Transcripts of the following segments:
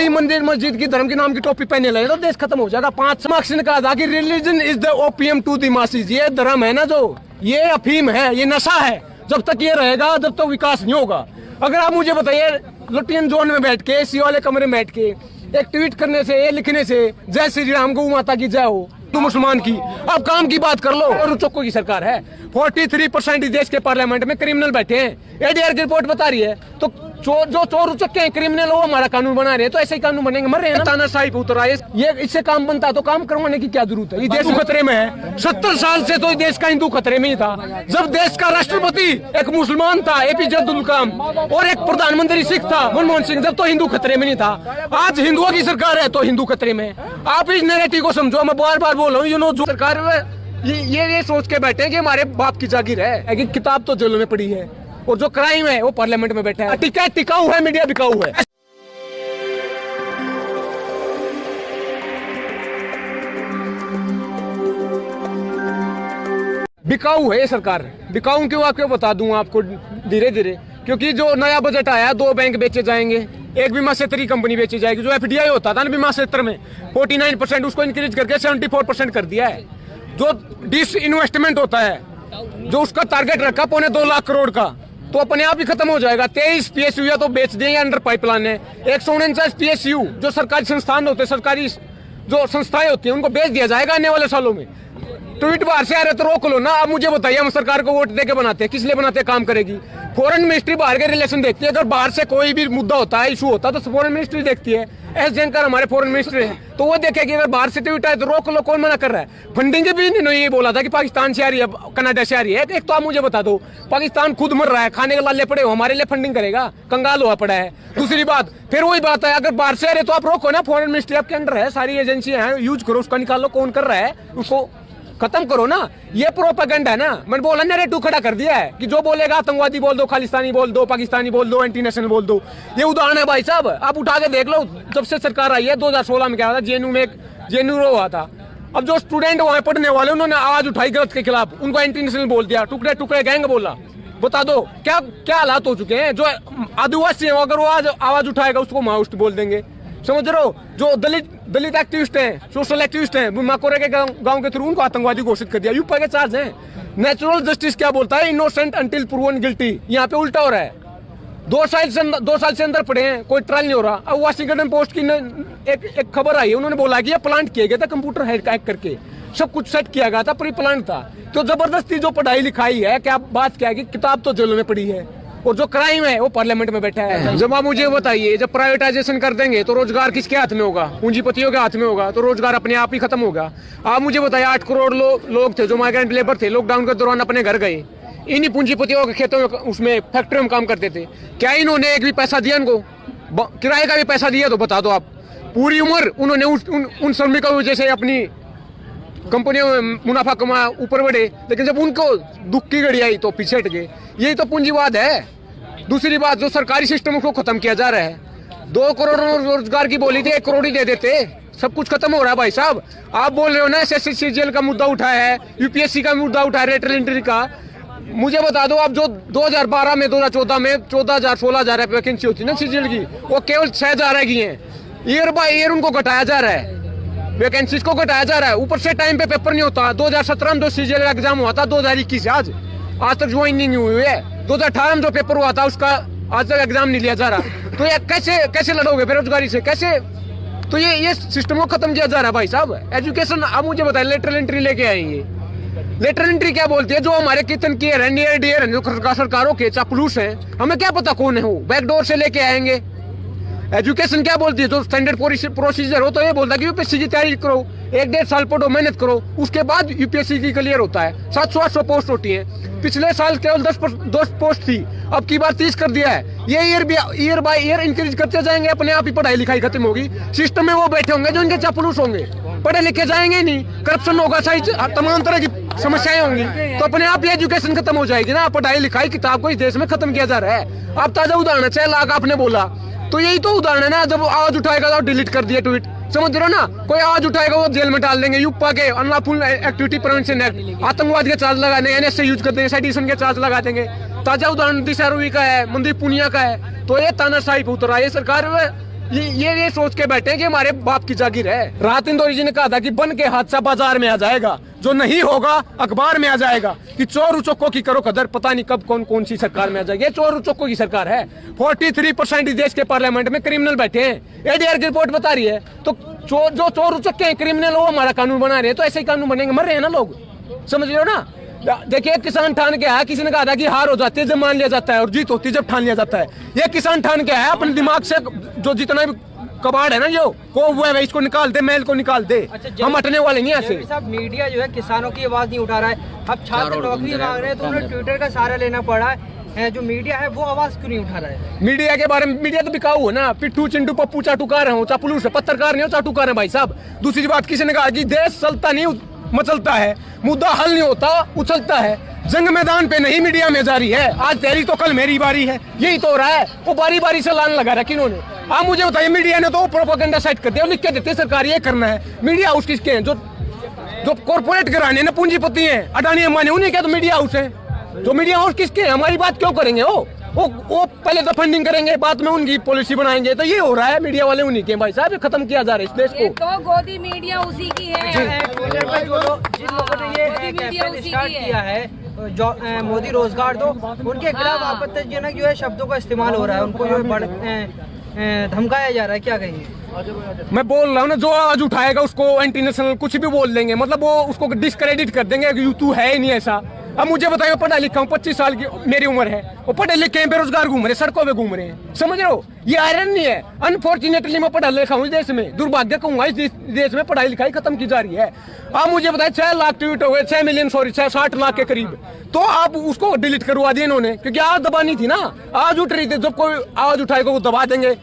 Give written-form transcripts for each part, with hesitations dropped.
कोई मंदिर मस्जिद की धर्म के नाम की टोपी पहने लगे तो देश खत्म हो जाएगा। 5 मार्क्स ने कहा था कि religion is the opium to the masses. ये धर्म है ना, जो ये अफीम है, ये नशा है। जब तक ये रहेगा जब तक विकास नहीं होगा। अगर आप मुझे बताइए, लुटियन जोन में बैठ के, एसी वाले कमरे में बैठ के एक ट्वीट करने से, ये लिखने से जय श्री राम गौ माता की जय हो तो मुसलमान की, अब काम की बात कर लो। और चौको की सरकार है, 43% देश के पार्लियामेंट में क्रिमिनल बैठे हैं। एडीआर की रिपोर्ट बता रही है। तो जो चोर उचक्के हैं, क्रिमिनल, वो हमारा कानून बना रहे हैं। तो ऐसे ही कानून बनेंगे। मर रहे हैं तानाशाही पे उतर आए। ये इससे काम बनता है तो काम करवाने की क्या जरूरत है? ये देश खतरे में है। 70 साल से तो देश का हिंदू खतरे में ही था। जब देश का राष्ट्रपति एक मुसलमान था, एपीजे अब्दुल कलाम, और एक प्रधानमंत्री सिख था, मनमोहन सिंह, जब तो हिंदू खतरे में नहीं था। आज हिंदुओं की सरकार है तो हिंदू खतरे में। आप इस नैरेटिव को समझो। मैं बार बार बोल रहा हूँ, जो सरकार ये सोच के बैठे कि हमारे बाप की जागीर है कि किताब तो जेलों में पड़ी है और जो क्राइम है वो पार्लियामेंट में बैठा है। टिकाऊ है, मीडिया बिकाऊ है। बिकाऊ है ये सरकार। बिकाऊ क्यों आपको बता दूं आपको धीरे धीरे, क्योंकि जो नया बजट आया, 2 बैंक बेचे जाएंगे, एक बीमा क्षेत्र कंपनी बेची जाएगी। जो एफडीआई होता था ना बीमा क्षेत्र में 49%, उसको इंक्रीज करके 74% कर दिया है। जो डिस इन्वेस्टमेंट होता है, जो उसका टारगेट रखा 2.25 लाख करोड़ का, तो अपने आप ही खत्म हो जाएगा। 23 पीएसयू या तो बेच देंगे, अंडर पाइपलाइन है। 149 पीएसयू जो सरकारी संस्थान होते हैं, सरकारी जो संस्थाएं होती हैं, उनको बेच दिया जाएगा आने वाले सालों में। ट्वीट बाहर से आ रहे तो रोक लो ना। अब मुझे बताइए, हम सरकार को वोट देके बनाते हैं, किस लिए बनाते हैं? काम करेगी। फॉरेन मिनिस्ट्री बाहर के रिलेशन देखती है। अगर बाहर से कोई भी मुद्दा होता है, इशू होता है, तो फॉरेन मिनिस्ट्री देखती है। एस जयंकर हमारे फॉरेन मिनिस्टर है, तो वो देखेगी। अगर बाहर से ट्वीट आए तो रोक लो। कौन मना कर रहा है? फंडिंग भी इन्होंने ये बोला था कि पाकिस्तान से आ रही है, कनाडा से आ रही है। एक तो आप मुझे बता दो, पाकिस्तान खुद मर रहा है, खाने के लाले पड़े हो, हमारे लिए फंडिंग करेगा? कंगाल हुआ पड़ा है। दूसरी बात, फिर वही बात है, अगर बाहर से आ रहे तो आप रोको ना। फॉरेन मिनिस्ट्री आपके अंडर है, सारी एजेंसियां हैं, यूज करो, उसका निकालो। कौन कर रहा है उसको खत्म करो ना। ये प्रोपेगेंडा है ना। मैंने बोला नैरेटिव खड़ा कर दिया है कि जो बोलेगा आतंकवादी बोल दो, खालिस्तानी बोल दो, पाकिस्तानी बोल दो, एंटी नेशनल बोल दो। ये उदाहरण है भाई साहब, आप उठा के देख लो। जब से सरकार आई है 2016 में क्या हुआ था, जेएनयू में एक जेएनयू हुआ था। अब जो स्टूडेंट वहां पढ़ने वाले, उन्होंने आवाज उठाई गलत के खिलाफ, उनको एंटी नेशनल बोल दिया, टुकड़े टुकड़े गैंग बोला। बता दो क्या क्या हालात हो चुके हैं। जो आदिवासी है, अगर वो आज आवाज उठाएगा उसको माओइस्ट बोल देंगे। समझ रहे हो? जो दलित एक्टिविस्ट हैं, सोशल एक्टिविस्ट हैं, माकोरे के गांव के थ्रू उनको आतंकवादी घोषित कर दिया। यूपी के चार्ज हैं। नेचुरल जस्टिस क्या बोलता है? Innocent until proven guilty. यहाँ पे उल्टा हो रहा है। 2 साल से अंदर पड़े हैं, कोई ट्रायल नहीं हो रहा। अब वाशिंगटन पोस्ट की एक खबर आई है, उन्होंने बोला कि ये प्लांट किया गया था कंप्यूटर हैक करके, सब कुछ सेट किया गया था, प्री प्लान था। तो जबरदस्ती जो पढ़ाई लिखाई है, क्या बात क्या है कि किताब तो जेलों में पड़ी है और जो क्राइम है वो पार्लियामेंट में बैठा है। जब आप मुझे बताइए, जब प्राइवेटाइजेशन कर देंगे तो रोजगार किसके हाथ में होगा? पूंजीपतियों के हाथ में होगा। तो रोजगार अपने आप ही खत्म होगा। आप मुझे बताइए, 8 करोड़ लोग थे जो माइग्रेंट लेबर थे, लॉकडाउन के दौरान अपने घर गए। इन्हीं पूंजीपतियों के खेतों में, उसमें फैक्ट्रियों में काम करते थे। क्या इन्होंने एक भी पैसा दिया इनको? किराए का भी पैसा दिया? तो बता दो आप। पूरी उम्र उन्होंने उन श्रमिकों की वजह से अपनी कंपनियों में मुनाफा कमाया, ऊपर बढ़े, लेकिन जब उनको दुख की घड़ी आई तो पीछे हट गए। यही तो पूंजीवाद है। दूसरी बात, जो सरकारी सिस्टम को खत्म किया जा रहा है। 2 करोड़ रोजगार की बोली थी, 1 करोड़ ही दे देते, सब कुछ खत्म हो रहा है भाई साहब। आप बोल रहे हो ना एसएससी का मुद्दा उठाया है, यूपीएससी का मुद्दा उठाया, लेटरल एंट्री का। मुझे बता दो, आप जो 2012 में 2014 में 14,000-16,000 वैकेंसी होती है ना सीजीएल की, वो केवल 6,000 की है। ईयर बाय ईयर उनको घटाया जा रहा है, वैकेंसीज को घटाया जा रहा है। ऊपर से टाइम पे पेपर नहीं होता। 2017 में जो सीजीएल एग्जाम हुआ था, 2021 आज तक ज्वाइन नहीं हुई है। 2018 में जो पेपर हुआ था, उसका आज तक एग्जाम नहीं लिया जा रहा। तो ये कैसे लड़ोगे बेरोजगारी से? कैसे? तो ये सिस्टम को खत्म किया जा रहा है भाई साहब। एजुकेशन, आप मुझे बताए, लेटरल एंट्री लेके आएंगे। लेटरल एंट्री क्या बोलती है? जो हमारे कितन केयर है, नियर डियर है, जो सरकारों के चापलूस है, हमें क्या पता कौन है वो, बैकडोर से लेके आएंगे। एजुकेशन क्या बोलती है? जो स्टैंडर्ड प्रोसीजर हो, तो ये बोलता है कि यूपीएससी की तैयारी करो, 1-1.5 साल पढ़ो, मेहनत करो, उसके बाद यूपीएससी की क्लियर होता है। 700-800 पोस्ट होती है। पिछले साल केवल 10 पोस्ट थी, अब की बार 30 कर दिया है। ये ईयर बाय ईयर इंक्रीज करते जाएंगे, अपने आप ही पढ़ाई लिखाई खत्म होगी। सिस्टम में वो बैठे होंगे जो इनके चापलूस होंगे, पढ़े लिखे जाएंगे नहीं, करप्शन होगा, सही तमाम तरह की समस्याएं होंगी, तो अपने आप ही एजुकेशन खत्म हो जाएगी ना। पढ़ाई लिखाई किताब को इस देश में खत्म किया जा रहा है। आप ताजा उदाहरण 6 लाख आपने बोला, तो यही तो उदाहरण है ना। जब आवाज उठाएगा तो डिलीट कर दिया ट्वीट, समझ रहे हो ना। कोई आवाज उठाएगा वो जेल में डाल देंगे। यूपा के अनलॉफुल एक्टिविटी प्रिवेंशन एक्ट, आतंकवाद के चार्ज लगा देंगे, एनएसए यूज कर देंगे, सेडिशन के चार्ज लगा देंगे। ताजा उदाहरण दिशा रूवी का है, मनदीप पुनिया का है। तो ये तानाशाही पे उतर रहा है सरकार। ये सोच के बैठे हैं कि हमारे बाप की जागीर है। रात इंदौरी जी ने कहा था कि बन के हादसा बाजार में आ जाएगा, जो नहीं होगा अखबार में आ जाएगा कि चोर उचक्कों की करो कदर। पता नहीं कब कौन सी सरकार में आ जाएगी। ये चोर उचक्कों की सरकार है। 43% देश के पार्लियामेंट में क्रिमिनल बैठे हैं, एडीआर की रिपोर्ट बता रही है। तो जो चोर उचक्के हैं, क्रिमिनल, वो हमारा कानून बना रहे हैं, तो ऐसे ही कानून बनेंगे। मर रहे हैं ना लोग, समझ रहे हो ना। देखिए किसान ठान के आया, किसी ने कहा था कि हार हो जाती है जब मान लिया जाता है और जीत होती है जब ठान लिया जाता है। ये किसान ठान के आया, अपने दिमाग से जो जितना भी कबाड़ है ना जो वो है, इसको निकाल दे, मेल को निकाल दे। हम हटने वाले नहीं ऐसे। साहब मीडिया जो है किसानों की आवाज नहीं उठा रहा है। अब छात्र नौकरी मांग रहे हैं तो उन्हें ट्विटर का सहारा लेना पड़ा है। जो मीडिया है वो आवाज क्यों नहीं उठा रहा है? मीडिया के बारे में, मीडिया तो बिकाऊ है ना। पिट्ठू चिंटू पप्पू चाटुकार है, चापलूस है, पत्रकार नहीं हो, चाटुकार है भाई साहब। दूसरी बात, किसी ने कहा कि देश चलता नहीं मचलता है, मुद्दा हल नहीं होता उछलता है। जंग मैदान पे नहीं मीडिया में जारी है, आज तेरी तो कल मेरी बारी है, यही तो हो रहा है। वो बारी बारी से लान लगा रखी इन्होंने। आप मुझे बताइए, मीडिया ने तो प्रोपेगेंडा सेट कर दिया, लिख के देते सरकार ये करना है। मीडिया हाउस किसके हैं? जो कॉर्पोरेट घराने ना पूंजीपति हैं, अडानी अंबानी, उन्हीं के तो मीडिया हाउस है। जो मीडिया हाउस किसके हैं? हमारी बात क्यों करेंगे? वो पहले तो फंडिंग करेंगे, बाद में उनकी पॉलिसी बनाएंगे। तो ये हो रहा है, मीडिया वाले उन्हीं के भाई साहब, खत्म किया जा रहा है इस देश को। तो गोदी मीडिया उसी की है। ट्विटर पर जिन लोगों ने ये कैंपेन स्टार्ट किया है, जो मोदी रोजगार दो, उनके खिलाफ आपत्तिजनक जो है शब्दों का इस्तेमाल हो रहा है, उनको जो धमकाया जा रहा है, क्या कहेंगे? मैं बोल रहा हूँ ना, जो आवाज उठाएगा उसको एंटी नेशनल कुछ भी बोल देंगे, मतलब वो उसको डिस्क्रेडिट कर देंगे कि तू है ही नहीं ऐसा। अब मुझे बताइए, पढ़ा लिखा हूँ, 25 साल की मेरी उम्र है, वो पढ़े लिखे हैं, बेरोजगार घूम रहे, सड़कों पे घूम रहे हैं, समझ रहे हो? ये आयरन नहीं है। अनफॉर्चुनेटली मैं पढ़ा लिखा हूँ इस देश में, दुर्भाग्य कहूंगा, इस देश में पढ़ाई लिखाई खत्म की जा रही है। आप मुझे बताइए, 6 लाख ट्वीट हो गए, 6 मिलियन, सॉरी 60 लाख के करीब, तो आप उसको डिलीट करवा दिए इन्होंने, क्योंकि आवाज दबानी थी ना, आवाज उठ रही थी। जब कोई आवाज उठाएगा वो दबा देंगे।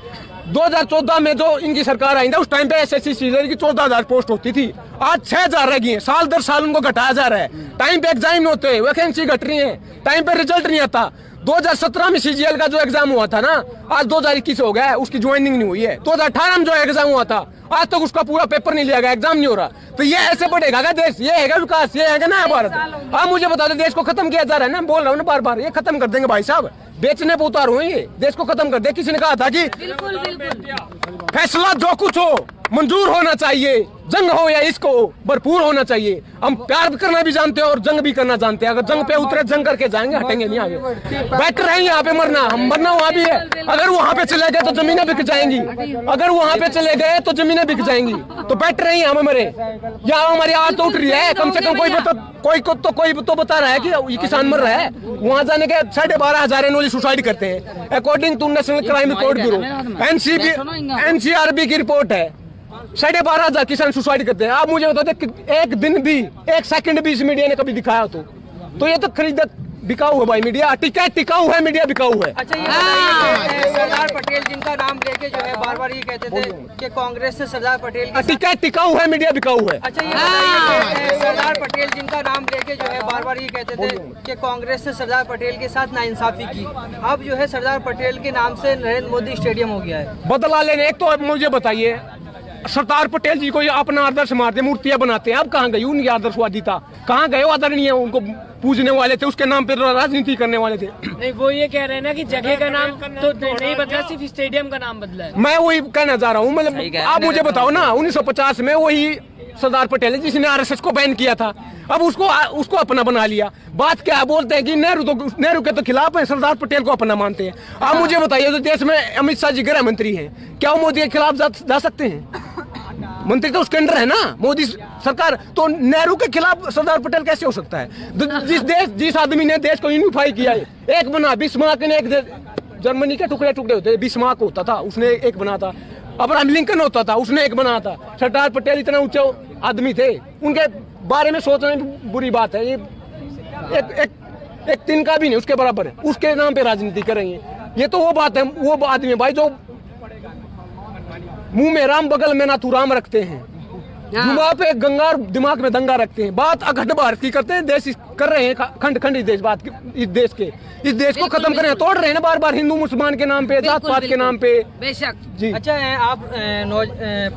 2014 में जो इनकी सरकार आई था, उस टाइम पे एसएससी सीजन की 14,000 पोस्ट होती थी, आज 6,000 रह गई है। साल दर साल उनको घटाया जा रहा है। टाइम पे एग्जाम नहीं होते, वैकेंसी घट रही है, टाइम पे रिजल्ट नहीं आता। 2017 में सीजीएल का जो एग्जाम हुआ था ना, आज 2021 हो गया है, उसकी ज्वाइनिंग नहीं हुई है। 2018 में जो एग्जाम हुआ था, आज तक उसका पूरा पेपर नहीं लिया गया, एग्जाम नहीं हो रहा। तो ये ऐसे बढ़ेगा क्या देश? ये है विकास? ये है नया भारत? आप मुझे बता दो, देश को खत्म किया जा रहा है ना, बोल रहा हूँ ना बार बार, ये खत्म कर देंगे भाई साहब, बेचने पे उतार हुए, ये देश को खत्म कर दे। किसी ने कहा था कि बिल्कुल बिल्कुल फैसला जो कुछ हो मंजूर होना चाहिए, जंग हो या इसको भरपूर होना चाहिए। हम प्यार करना भी जानते हैं और जंग भी करना जानते हैं। अगर जंग पे उतरे, जंग करके जाएंगे, हटेंगे नहीं आगे। बेटर है यहाँ पे मरना, हम मरना वहाँ भी है। अगर वहाँ पे चले गए तो जमीनें बिक जाएंगी, अगर वहाँ पे चले गए तो जमीनें बिक जाएंगी, तो बेटर है यहाँ मरे। यहाँ हमारी आवाज तो उठ रही है, कम से कम कोई तो बता रहा है कि ये किसान मर रहा है। वहाँ जाने के 12,500 एनुअली सुसाइड करते हैं, according to National Crime Record Bureau, NCRB की रिपोर्ट है। 12,500 किसान सुसाइड करते हैं। आप मुझे बताते, एक दिन भी, एक सेकंड भी इस मीडिया ने कभी दिखाया तो ये तो खरीद बिकाऊ है भाई मीडिया, टिकाऊ है मीडिया, बिकाऊ है। अच्छा, ये बताइए, सरदार पटेल जिनका नाम लेके जो है बार बार ये कहते थे कि कांग्रेस से सरदार पटेल की टिकाऊ है मीडिया, बिकाऊ है। अच्छा, ये बताइए, सरदार पटेल जिनका नाम लेके जो है बार बार ये कहते थे कि कांग्रेस से सरदार पटेल के साथ नाइंसाफी की, अब जो है सरदार पटेल के नाम से नरेंद्र मोदी स्टेडियम हो गया है। बदला लेने, एक तो मुझे बताइए, सरदार पटेल जी को अपना आदर्श मानते, मूर्तियां बनाते हैं, अब कहाँ गई उनकी आदर्शवादिता? कहाँ गए? आदरणीय उनको पूजने वाले थे, उसके नाम पे राजनीति करने वाले थे। नहीं, वो ये कह रहे हैं ना कि जगह का नाम तो नहीं बदला, सिर्फ स्टेडियम का नाम बदला है। मैं वही कहना चाह रहा हूँ, मतलब आप मुझे बताओ ना, 1950 में वही सरदार पटेल है जिसने आरएसएस को बैन किया था, अब उसको अपना बना लिया। बात क्या बोलते हैं कि नेहरू के तो खिलाफ है, सरदार पटेल को अपना मानते हैं। आप मुझे बताइए, जो देश में अमित शाह जी गृह मंत्री हैं, क्या वो मोदी के खिलाफ जा सकते हैं? मंत्री तो उसके अंदर है ना मोदी सरकार, तो नेहरू के खिलाफ सरदार पटेल कैसे हो सकता है? जिस आदमी ने देश को यूनिफाई किया है, एक बना, बिस्मार्क ने एक, जर्मनी के टुकड़े टुकड़े होते, बिस्मार्क होता था, उसने एक बना था। अब्राहम लिंकन होता था, उसने एक बना था। सरदार पटेल इतना ऊंचे आदमी थे, उनके बारे में सोचना बुरी बात है। ये एक तिनका भी नहीं उसके बराबर है, उसके नाम पे राजनीति कर रही है। ये तो वो बात है, वो आदमी भाई जो मुंह में राम बगल में ना तू राम रखते हैं, जुबान पे गंगा, दिमाग में दंगा रखते हैं। बात अखंड भारत की करते हैं, देश कर रहे हैं खंड खंड इस देश को खत्म कर रहे हैं, तोड़ रहे हैं ना बार बार, हिंदू मुसलमान के नाम पे, जात पात के नाम पे। बेशक जी। अच्छा, आप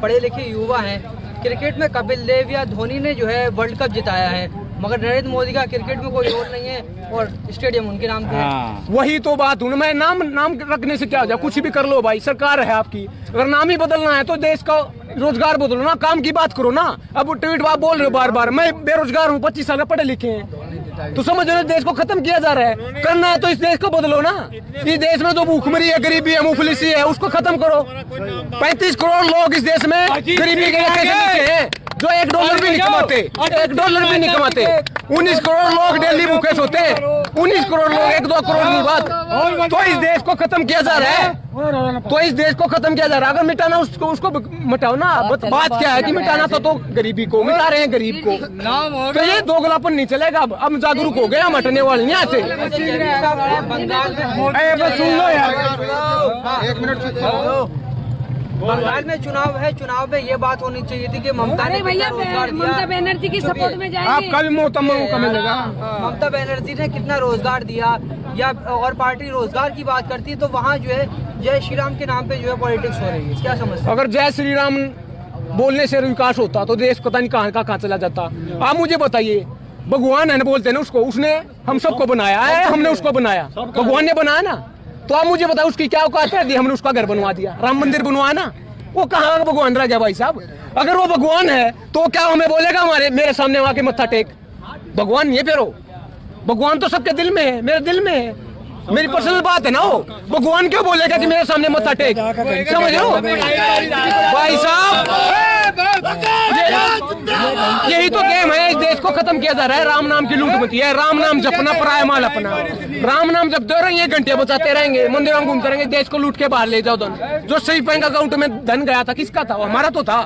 पढ़े लिखे युवा हैं, क्रिकेट में कपिल देव या धोनी ने जो है वर्ल्ड कप जिताया है, मगर नरेंद्र मोदी का क्रिकेट में कोई रोल नहीं है और स्टेडियम उनके नाम पे है। वही तो बात हूँ, मैं नाम रखने से क्या हो जाए, कुछ भी कर लो भाई, सरकार है आपकी। अगर नाम ही बदलना है तो देश का रोजगार बदलो ना, काम की बात करो ना। अब ट्वीट आप बोल रहे हो बार बार, मैं बेरोजगार हूँ, 25 साल पढ़े लिखे हैं, तो समझ रहे देश को खत्म किया जा रहा है। करना है तो इस देश को बदलो ना। इस देश में जो भूखमरी है, गरीबी है, मुफलिसी है, उसको खत्म करो। 35 करोड़ लोग इस देश में गरीबी के रेखा से नीचे हैं, जो $1 भी नहीं कमाते, $1 भी नहीं कमाते। 19 करोड़ लोग डेली भूखे सोते हैं, 19 करोड़ लोग, 1-2 करोड़ की बात। तो इस देश को खत्म किया जा रहा है, तो इस देश को खत्म किया जा रहा है। अगर मिटाना उसको मिटाओ ना। बात क्या है कि मिटाना तो गरीबी को मिटा रहे हैं, गरीब को। तो ये दोगलापन नहीं चलेगा। अब जागरूक हो गए, हम हटने वाले नहीं यहाँ से। सुन लो यार, 1 मिनट। बंगाल में चुनाव है, चुनाव में ये बात होनी चाहिए थी कि ममता ने भैया रोजगार ममता दिया। बनर्जी की सपोर्ट में जाएंगे। आपका भी मौका मिलेगा। ममता बनर्जी ने कितना रोजगार दिया, या और पार्टी रोजगार की बात करती है तो वहाँ जो है जय श्री राम के नाम पे जो है पॉलिटिक्स हो रही है। क्या समझते हैं? अगर जय श्री राम बोलने से विकास होता तो देश पता नहीं कहाँ चला जाता। आप मुझे बताइए, भगवान है ना बोलते हैं ना उसको, उसने हम सबको बनाया है, हमने उसको बनाया, भगवान ने बनाया ना। तो आप मुझे बताओ उसकी क्या औकात है? हमने उसका घर बनवा दिया, राम मंदिर बनवाया ना, वो कहाँ भगवान रह गया भाई साहब? अगर वो भगवान है तो क्या हमें बोलेगा मेरे सामने वहां के मत्था टेक? भगवान नहीं है फिर वो। भगवान तो सबके दिल में है, मेरे दिल में है, मेरी पर्सनल बात है ना। वो भगवान क्यों बोलेगा कि मेरे सामने मत्था टेक? समझ लो भाई साहब, यही तो गेम है। इस देश को खत्म किया जा रहा है। राम नाम की लूट मची है, राम नाम जपना पराया माल अपना। राम नाम जपते रहेंगे, घंटे बचाते रहेंगे, मंदिरों में घूमते रहेंगे, देश को लूट के बाहर ले जाओ धन। जो सही बैंक अकाउंट में धन गया था किसका था? हमारा तो था।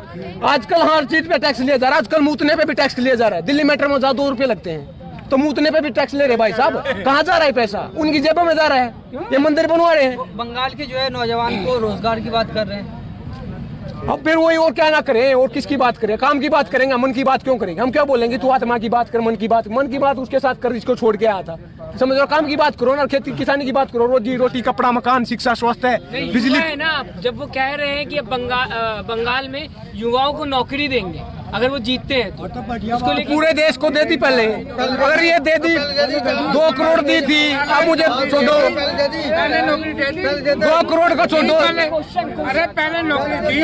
आजकल हर चीज पे टैक्स लिया जा रहा है, आजकल मूतने पे भी टैक्स लिया जा रहा है। दिल्ली मेट्रो में 2 रुपए लगते हैं, तो मूतने पे भी टैक्स ले रहे भाई साहब। कहाँ जा रहा है पैसा? उनकी जेबों में जा रहा है, ये मंदिर बनवा रहे हैं। बंगाल के जो है नौजवान को रोजगार की बात कर रहे हैं। अब फिर वही, और क्या ना करें, और किसकी बात करें? काम की बात करेंगे, मन की बात क्यों करेंगे? हम क्या बोलेंगे तू आत्मा की बात कर, मन की बात उसके साथ कर, इसको छोड़ के आया था। समझ लो, काम की बात करो ना, खेती किसानी की बात करो, रोजी रोटी, कपड़ा, मकान, शिक्षा, स्वास्थ्य, बिजली है ना। जब वो कह रहे हैं कि बंगाल में युवाओं को नौकरी देंगे अगर वो जीतते हैं तो उसको लेके पूरे देश को दे दी पहले। अगर ये दे दी, 2 करोड़ दी थी, अब मुझे छोड़ो 2 करोड़ का छोड़ो। अरे पहले नौकरी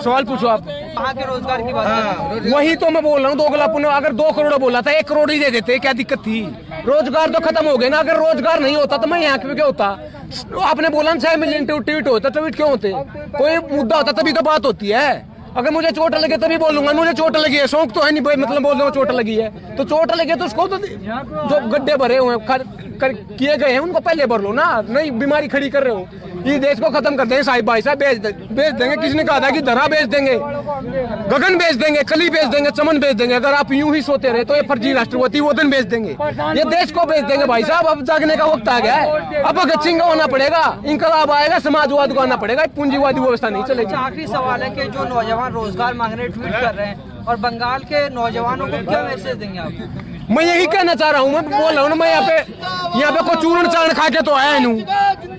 सवाल पूछो आप। वहाँ के रोजगार की बात कर रहे हैं। वही तो मैं बोल रहा हूँ, 2 गुलाब। अगर 2 करोड़ बोला था, 1 करोड़ ही दे देते, क्या दिक्कत थी? रोजगार तो खत्म हो गए ना। अगर रोजगार नहीं होता तो मैं यहाँ पे क्या होता? आपने बोला 6 मिलियन ट्वीट होता, ट्वीट क्यों होते? कोई मुद्दा होता तभी तो बात होती है। अगर मुझे चोट लगे तभी बोलूंगा मुझे चोट लगी है, शौक तो है नहीं भाई, मतलब बोल रहा हूँ चोट लगी है तो चोट लगे तो उसको तो जो गड्ढे भरे हुए किए गए हैं उनको पहले भर लो ना। नहीं बीमारी खड़ी कर रहे हो, इस देश को खत्म कर देंगे साहिब भाई साहब। बेच देंगे। किसने कहा था कि धरा बेच देंगे, गगन बेच देंगे, कली बेच देंगे, चमन बेच देंगे? अगर आप यूं ही सोते रहे तो ये फर्जी राष्ट्रपति वोदन बेच देंगे, ये देश को बेच देंगे भाई साहब। अब जागने का वक्त आ गया है। अब भगत सिंह का होना पड़ेगा, इंकलाब आएगा, समाजवाद को आना पड़ेगा, पूंजीवादी व्यवस्था नहीं चलेगी। आखिरी सवाल है कि जो नौजवान रोजगार मांग रहे ट्वीट कर रहे हैं, और बंगाल के नौजवानों को क्या मैसेज देंगे आप? मैं यही कहना चाह रहा हूँ, मैं बोल रहा हूँ ना, मैं यहाँ पे कोई चूर्ण चारण खा के तो आया नहीं,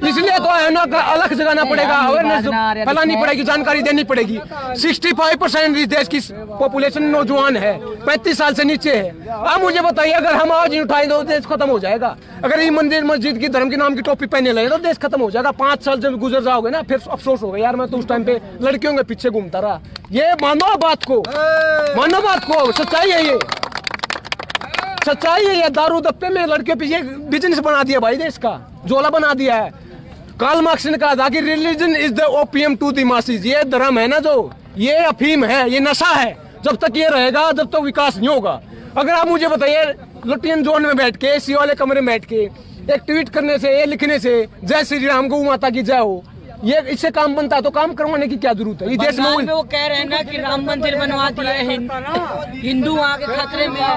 इसलिए तो आया ना। अलग जगाना पड़ेगा, अवेयरनेस फैलानी पड़ेगी, जानकारी देनी पड़ेगी। 65% इस देश की पॉपुलेशन नौजवान है, 35 साल से नीचे है। अब मुझे बताइए, अगर हम आवाज नहीं उठाएंगे तो देश खत्म हो जाएगा। अगर ये मंदिर मस्जिद की धर्म के नाम की टोपी पहने लगे तो देश खत्म हो जाएगा। 5 साल जब गुजर जाओगे ना, फिर अफसोस होगा यार मैं तो उस टाइम पे लड़कियों के पीछे घूमता रहा। ये मानो बात को, मानो बात को, सच्चाई है ये, सच्चाई है। ये दारू दप्पे में लड़के पीछे बिजनेस बना दिया भाई, देश का जोला बना दिया है। कार्ल मार्क्स ने कहा था कि religion is the opium to the masses. ये धर्म है ना जो, ये अफीम है, ये नशा है। जब तक ये रहेगा जब तक विकास नहीं होगा। अगर आप मुझे बताइए, लुटियन जोन में बैठ के, एसी वाले कमरे में बैठ के एक ट्वीट करने से, ये लिखने से जय श्री राम गौ माता की जय हो, ये इससे काम बनता है तो काम करवाने की क्या जरूरत है? देश में वो कह रहे हैं ना कि राम मंदिर बनवा दिया है, हिंदू वहाँ के खतरे में है,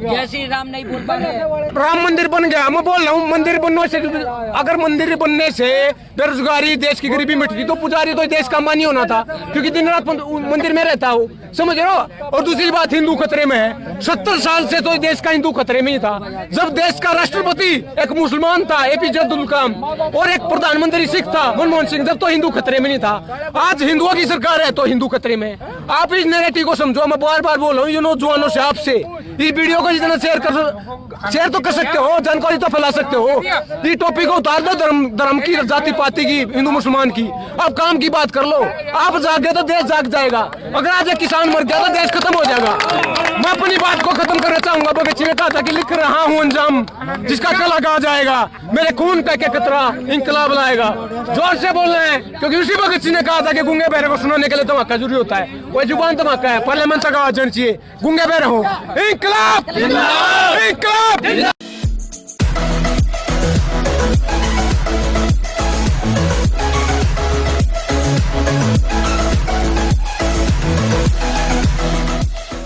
जय श्री राम नहीं बोल पा रहे। राम मंदिर बन गया, मैं बोल रहा हूँ मंदिर बनने से, अगर मंदिर बनने से बेरोजगारी, देश की गरीबी मिटती तो पुजारी तो देश का मानी होना था, क्योंकि दिन रात मंदिर में रहता हो, समझ रहे हो। और दूसरी बात, हिंदू खतरे में है। 70 साल से तो देश का हिंदू खतरे में ही था। जब देश का राष्ट्रपति एक मुसलमान था, एपीजे अब्दुल कलाम, और एक प्रधानमंत्री सिख था, मनमोहन सिंह जब तो हिंदू खतरे में नहीं था, आज हिंदुओं की सरकार है तो हिंदू खतरे में। आप इस नैरेटिव को समझो। मैं बार बार बोल रहा हूँ ये नौजवानों से, आपसे इस वीडियो को जितना शेयर तो कर सकते हो, जानकारी तो फैला सकते हो। ये टॉपिक को उतार दो धर्म की, जाति पाति की, हिंदू मुसलमान की। अब काम की बात कर लो। आप जागे तो देश जाग जाएगा। अगर आज एक किसान मर गया तो देश खत्म हो जाएगा। मैं अपनी बात को खत्म करना चाहूंगा। भगत सिंह ने कहा था कि लिख रहा हूँ अंजाम जिसका कल कहा जाएगा, मेरे खून का एक कतरा इंकलाब लाएगा। जोर से बोल रहे हैं क्योंकि उसी भगत सिंह ने कहा था कि गूंगे बहरे को सुनाने के लिए धमाका जरूरी होता है। वो जुबान धमाका है, पार्लियामेंट तक आवाज जानी चाहिए। गूंगे बहरे हो, इंकलाब इंकलाब।